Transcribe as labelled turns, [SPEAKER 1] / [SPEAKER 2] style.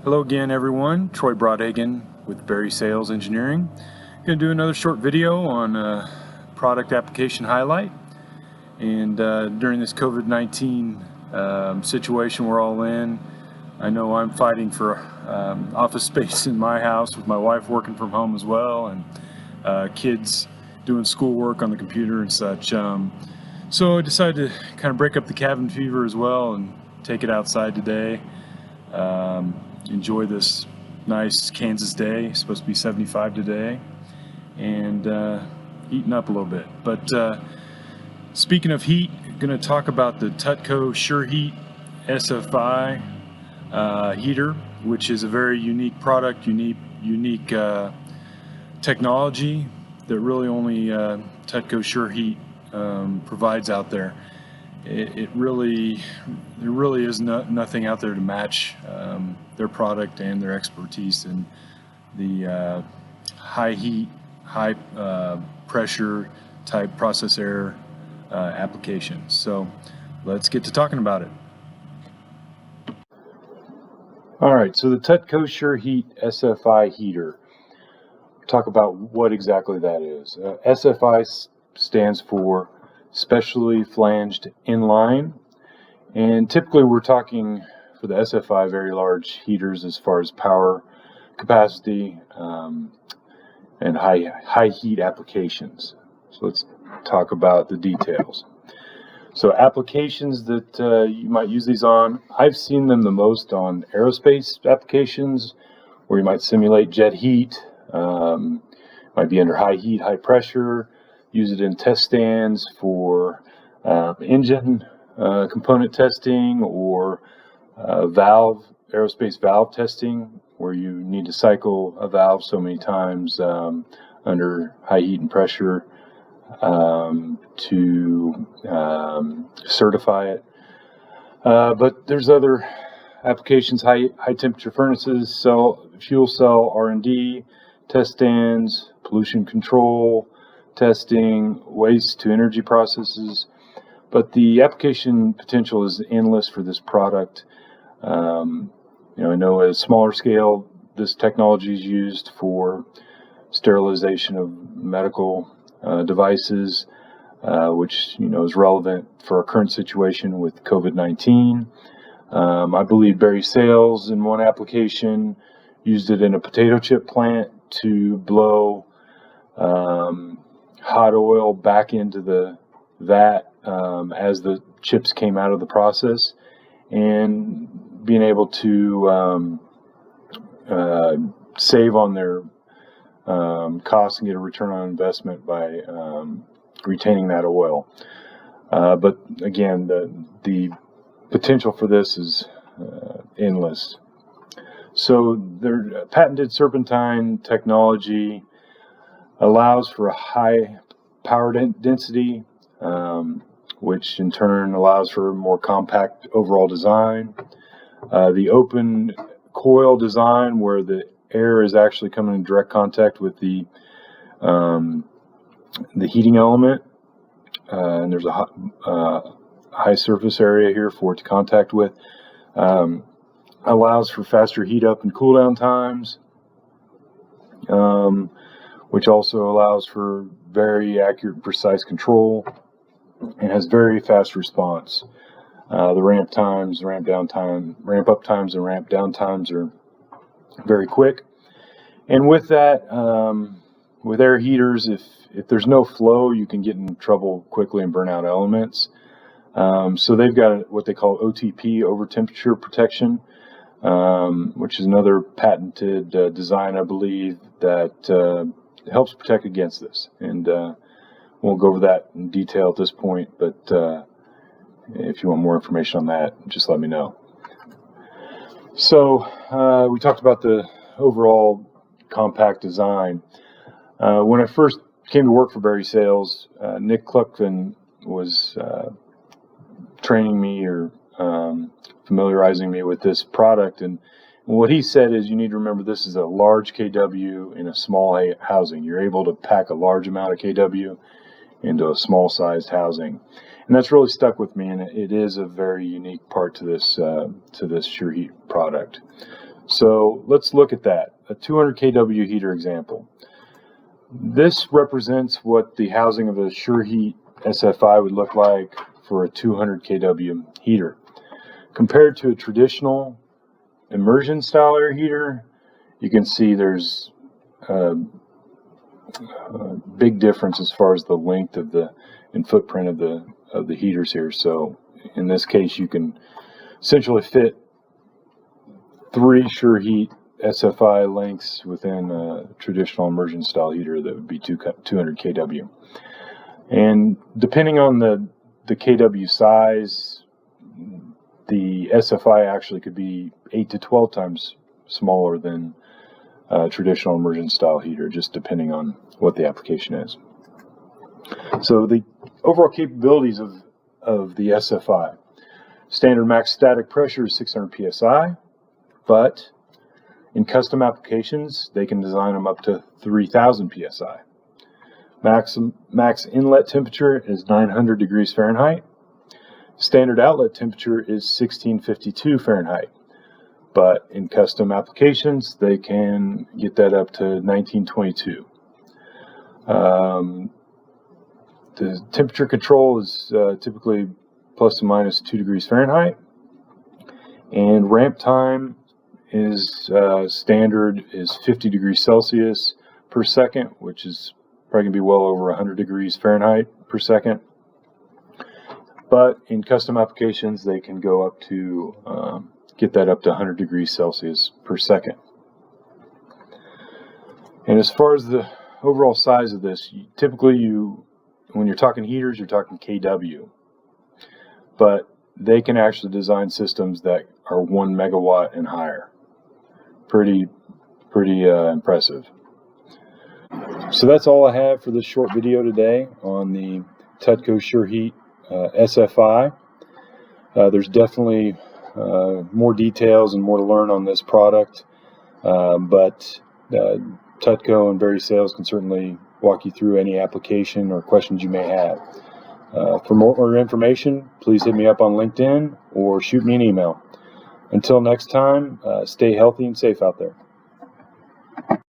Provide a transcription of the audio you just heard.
[SPEAKER 1] Hello again, everyone. Troy Broadhagen with Berry Sales Engineering. Going to do another short video on product application highlight. And during this COVID-19 situation we're all in, I know I'm fighting for office space in my house with my wife working from home as well, and kids doing schoolwork on the computer and such. So I decided to kind of break up the cabin fever as well and take it outside today. Enjoy this nice Kansas day. It's supposed to be 75 today, and heating up a little bit. But speaking of heat, I'm going to talk about the Tutco SureHeat SFI heater, which is a very unique product, unique technology that really only Tutco SureHeat provides out there. There really is nothing out there to match their product and their expertise in the high heat, high pressure type process air applications. So let's get to talking about it. All right, so the Tutco SureHeat SFI heater. Talk about what exactly that is. SFI stands for Specially Flanged Inline, and typically we're talking for the SFI very large heaters as far as power capacity and high heat applications. So let's talk about the details. So applications that you might use these on, I've seen them the most on aerospace applications where you might simulate jet heat, might be under high heat, high pressure. Use it in test stands for engine component testing or aerospace valve testing, where you need to cycle a valve so many times under high heat and pressure to certify it. But there's other applications, high temperature furnaces, fuel cell R&D, test stands, pollution control testing, waste to energy processes, but the application potential is endless for this product. I know at a smaller scale, this technology is used for sterilization of medical devices, which is relevant for our current situation with COVID-19. I believe Berry Sales in one application used it in a potato chip plant to blow hot oil back into the vat as the chips came out of the process, and being able to save on their costs and get a return on investment by retaining that oil. But again, the potential for this is endless. So their patented serpentine technology allows for a high power density, which in turn allows for a more compact overall design. The open coil design, where the air is actually coming in direct contact with the heating element, and there's a high surface area here for it to contact with, allows for faster heat up and cool down times, which also allows for very accurate and precise control and has very fast response. The ramp times, ramp up times, and ramp down times are very quick. And with that, with air heaters, if there's no flow, you can get in trouble quickly and burn out elements. So they've got what they call OTP, over temperature protection, which is another patented design, I believe, that helps protect against this. And we'll go over that in detail at this point, but if you want more information on that, just let me know. So we talked about the overall compact design. When I first came to work for Berry Sales, Nick Cluckman was training me or familiarizing me with this product, and what he said is, you need to remember this is a large kW in a small housing. You're able to pack a large amount of kW into a small sized housing, and that's really stuck with me, and it is a very unique part to this SureHeat product. So let's look at that, a 200 kW heater example. This represents what the housing of a SureHeat SFI would look like for a 200 kW heater. Compared to a traditional immersion style air heater, you can see there's a big difference as far as the length of and footprint of the heaters here. So in this case, you can essentially fit 3 SureHeat SFI lengths within a traditional immersion style heater that would be 200 kW. And depending on the kW size, the SFI actually could be 8 to 12 times smaller than a traditional immersion style heater, just depending on what the application is. So the overall capabilities of the SFI. Standard max static pressure is 600 psi, but in custom applications, they can design them up to 3000 psi. Max inlet temperature is 900 degrees Fahrenheit. Standard outlet temperature is 1652 Fahrenheit. But in custom applications, they can get that up to 1922. The temperature control is typically plus or minus 2 degrees Fahrenheit. And ramp time is standard is 50 degrees Celsius per second, which is probably going to be well over 100 degrees Fahrenheit per second. But in custom applications, they can go up to get that up to 100 degrees Celsius per second. And as far as the overall size of this, typically when you're talking heaters, you're talking kW. But they can actually design systems that are 1 megawatt and higher. Pretty impressive. So that's all I have for this short video today on the Tutco SureHeat SFI. There's definitely more details and more to learn on this product, but Tutco and Berry Sales can certainly walk you through any application or questions you may have. For more information, please hit me up on LinkedIn or shoot me an email. Until next time, stay healthy and safe out there.